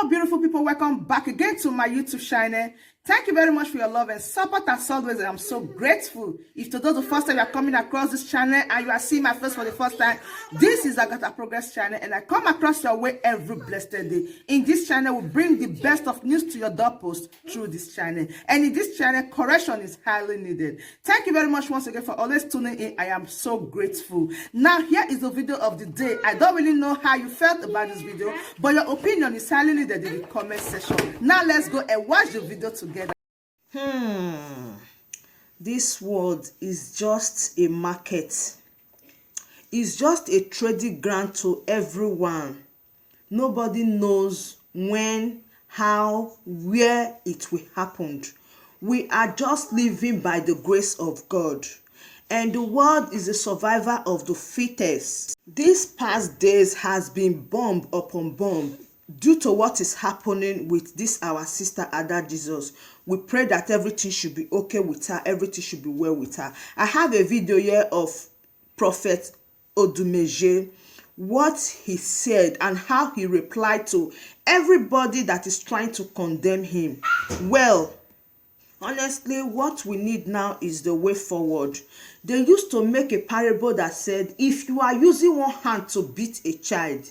Hello beautiful people, welcome back again to my YouTube channel. Thank you very much for your love and support as always, and I'm so grateful. If today is the first time you are coming across this channel and you are seeing my face for the first time, this is Agatha Progress channel and I come across your way every blessed day. In this channel, we bring the best of news to your doorpost through this channel, and in this channel, correction is highly needed. Thank you very much once again for always tuning in. I am so grateful. Now here is the video of the day. I don't really know how you felt about this video, but your opinion is highly needed in the comment section. Now let's go and watch the video together. This world is just a market. It's just a trading ground to everyone. Nobody knows when, how, where it will happen. We are just living by the grace of God. And the world is a survivor of the fittest. These past days has been bomb upon bomb. Due to what is happening with this our sister Ada Jesus, we pray that everything should be okay with her, everything should be well with her. I have a video here of Prophet Odumeje, what he said and how he replied to everybody that is trying to condemn him. Well, honestly, what we need now is the way forward. They used to make a parable that said, if you are using one hand to beat a child,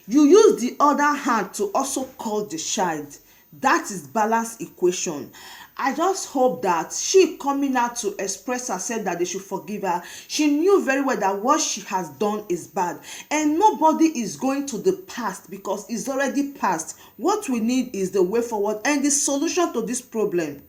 you use the other hand to also call the child. That is balanced equation. I just hope that she coming out to express herself that they should forgive her. She knew very well that what she has done is bad. And nobody is going to the past because it's already past. What we need is the way forward and the solution to this problem.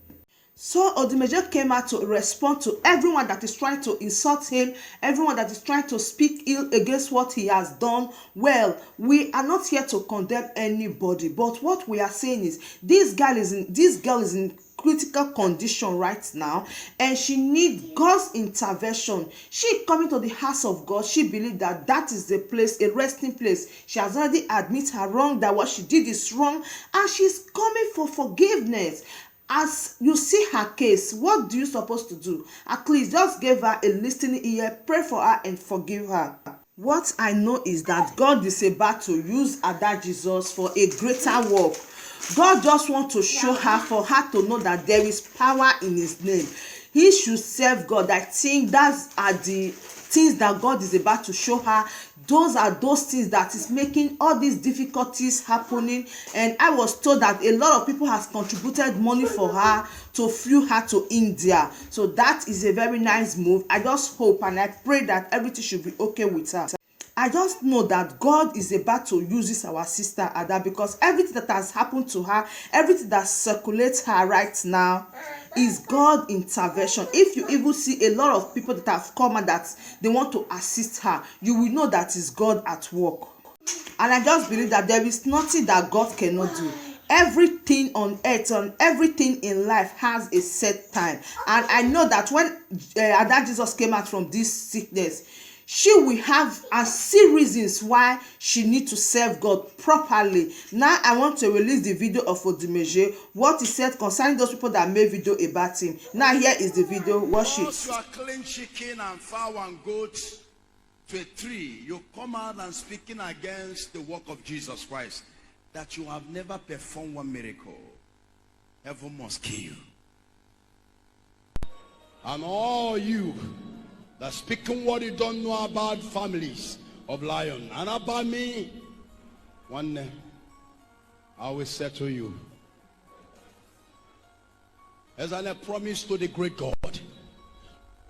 So Odumeje came out to respond to everyone that is trying to insult him, everyone that is trying to speak ill against what he has done. Well, we are not here to condemn anybody, but what we are saying is this girl is in critical condition right now, and she needs God's intervention. She coming to the house of God. She believes that that is the place, a resting place. She has already admitted her wrong, that what she did is wrong, and she's coming for forgiveness. As you see her case, what do you supposed to do? At least just give her a listening ear, pray for her and forgive her. What I know is that God is about to use Ada Jesus for a greater work. God just wants to show her, for her to know that there is power in his name. He should serve God. I think that's the things that God is about to show her. Those are those things that is making all these difficulties happening. And I was told that a lot of people has contributed money for her to flew her to India. So that is a very nice move. I just hope and I pray that everything should be okay with her. I just know that God is about to use this our sister Ada, because everything that has happened to her, everything that circulates her right now is God intervention. If you even see a lot of people that have come and that they want to assist her, you will know that is God at work. And I just believe that there is nothing that God cannot do. Everything on earth and everything in life has a set time. And I know that when Ada Jesus came out from this sickness, she will have a see reasons why she need to serve God properly. Now I want to release the video of Odumeje, what he said concerning those people that made video about him. Now here is the video. Watch it. You are killing chicken and fowl and goats to a tree. You come out and speaking against the work of Jesus Christ, that you have never performed one miracle. Heaven must kill you. And all you that speaking what you don't know about families of lion and about me, one day I will settle you. As I promise to the great God,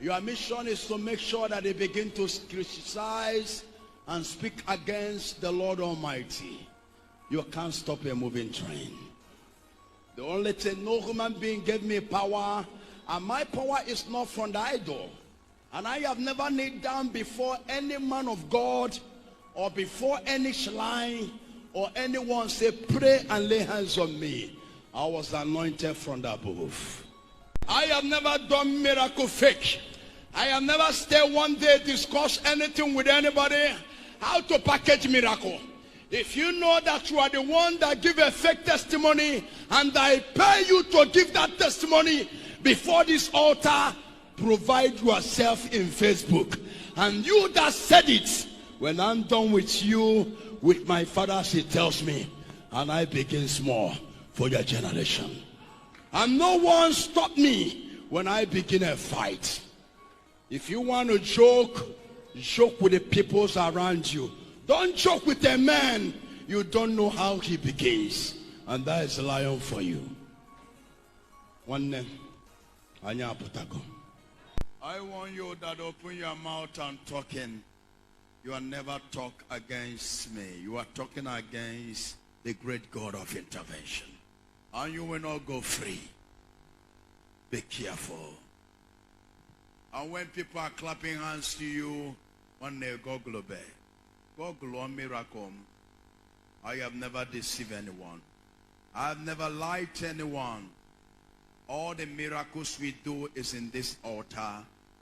your mission is to make sure that they begin to criticize and speak against the Lord Almighty. You can't stop a moving train. The only thing, no human being gave me power, and my power is not from the idol. And I have never kneeled down before any man of God or before any shrine or anyone say, pray and lay hands on me. I was anointed from the above. I have never done miracle fake. I have never stayed one day discuss anything with anybody how to package miracle. If you know that you are the one that give a fake testimony and I pay you to give that testimony before this altar, provide yourself in Facebook. And you that said it, when I'm done with you, with my father, she tells me, and I begin small for your generation. And no one stop me when I begin a fight. If you want to joke, joke with the peoples around you. Don't joke with a man you don't know how he begins. And that is a lion for you. One name, Anya Putago. I want you that open your mouth and talking. You will never talk against me. You are talking against the great God of intervention. And you will not go free. Be careful. And when people are clapping hands to you, when they go global miracle. I have never deceived anyone. I have never lied to anyone. All the miracles we do is in this altar.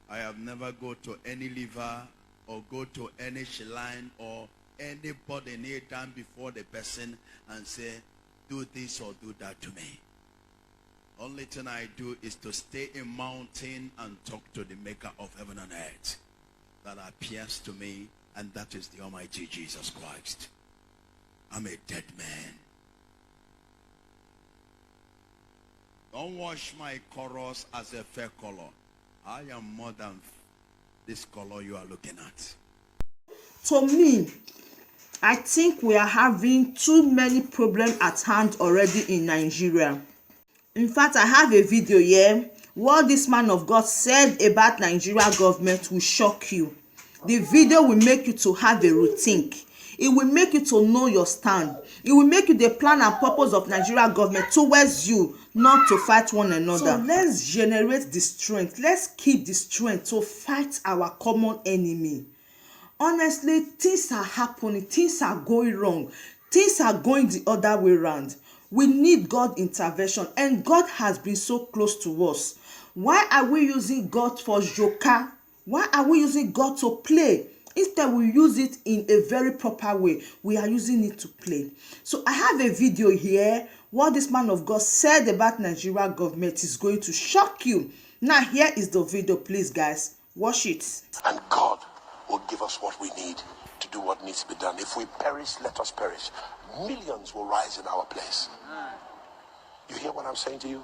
I have never go to any liver or go to any shrine or anybody kneel down before the person and say, do this or do that to me. Only thing I do is to stay in mountain and talk to the maker of heaven and earth that appears to me, and that is the Almighty Jesus Christ. I'm a dead man. Don't wash my colors as a fair color. I am more than this color you are looking at. To me, I think we are having too many problems at hand already in Nigeria. In fact, I have a video here. What this man of God said about Nigeria government will shock you. The video will make you to have a rethink. It will make you to know your stand. It will make you the plan and purpose of Nigeria government towards you, not to fight one another. So let's generate the strength. Let's keep the strength to fight our common enemy. Honestly, things are happening. Things are going wrong. Things are going the other way around. We need God intervention, and God has been so close to us. Why are we using God for joker? Why are we using God to play? Instead, we use it in a very proper way. We are using it to play. So I have a video here. What this man of God said about Nigeria government is going to shock you. Now, here is the video. Please, guys, watch it. And God will give us what we need to do what needs to be done. If we perish, let us perish. Millions will rise in our place. You hear what I'm saying to you?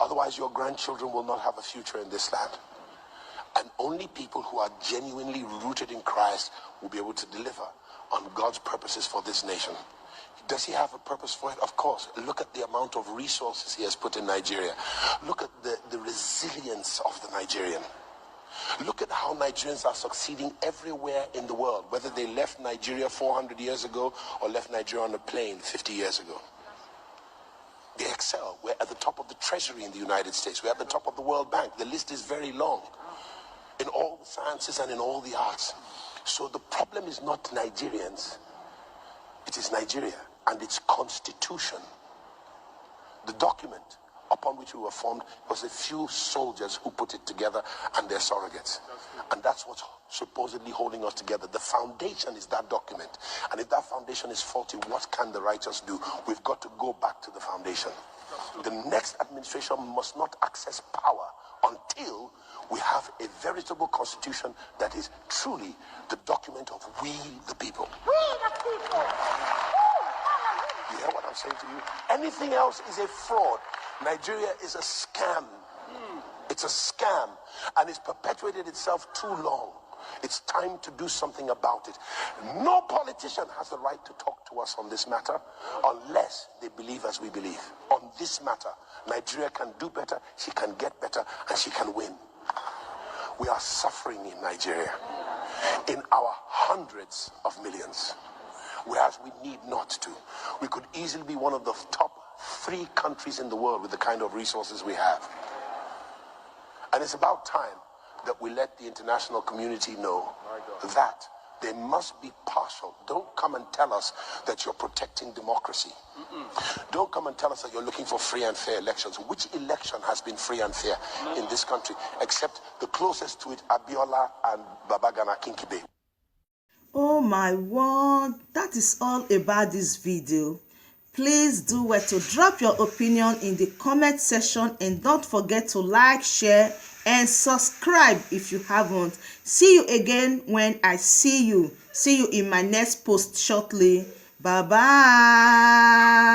Otherwise, your grandchildren will not have a future in this land. And only people who are genuinely rooted in Christ will be able to deliver on God's purposes for this nation. Does he have a purpose for it? Of course. Look at the amount of resources he has put in Nigeria. Look at the resilience of the Nigerian. Look at how Nigerians are succeeding everywhere in the world, whether they left Nigeria 400 years ago or left Nigeria on a plane 50 years ago. They excel. We're at the top of the treasury in the United States. We're at the top of the World Bank. The list is very long in all the sciences and in all the arts. So the problem is not Nigerians. It is Nigeria and its constitution. The document upon which we were formed was a few soldiers who put it together and their surrogates. And that's what's supposedly holding us together. The foundation is that document. And if that foundation is faulty, what can the righteous do? We've got to go back to the foundation. The next administration must not access power until we have a veritable constitution that is truly the document of we the people. We the people! You hear what I'm saying to you? Anything else is a fraud. Nigeria is a scam. It's a scam, and it's perpetuated itself too long. It's time to do something about it. No politician has the right to talk to us on this matter unless they believe as we believe. On this matter, Nigeria can do better, she can get better, and she can win. We are suffering in Nigeria in our hundreds of millions, whereas we need not to. We could easily be one of the top 3 countries in the world with the kind of resources we have. And it's about time that we let the international community know that they must be partial. Don't come and tell us that you're protecting democracy. Don't come and tell us that you're looking for free and fair elections. Which election has been free and fair in this country, except the closest to it, Abiola and Babagana Kinkibe? Oh my word, that is all about this video. Please do well to drop your opinion in the comment section, and don't forget to like, share, and subscribe if you haven't. See you again when I see you. See you in my next post shortly. Bye-bye.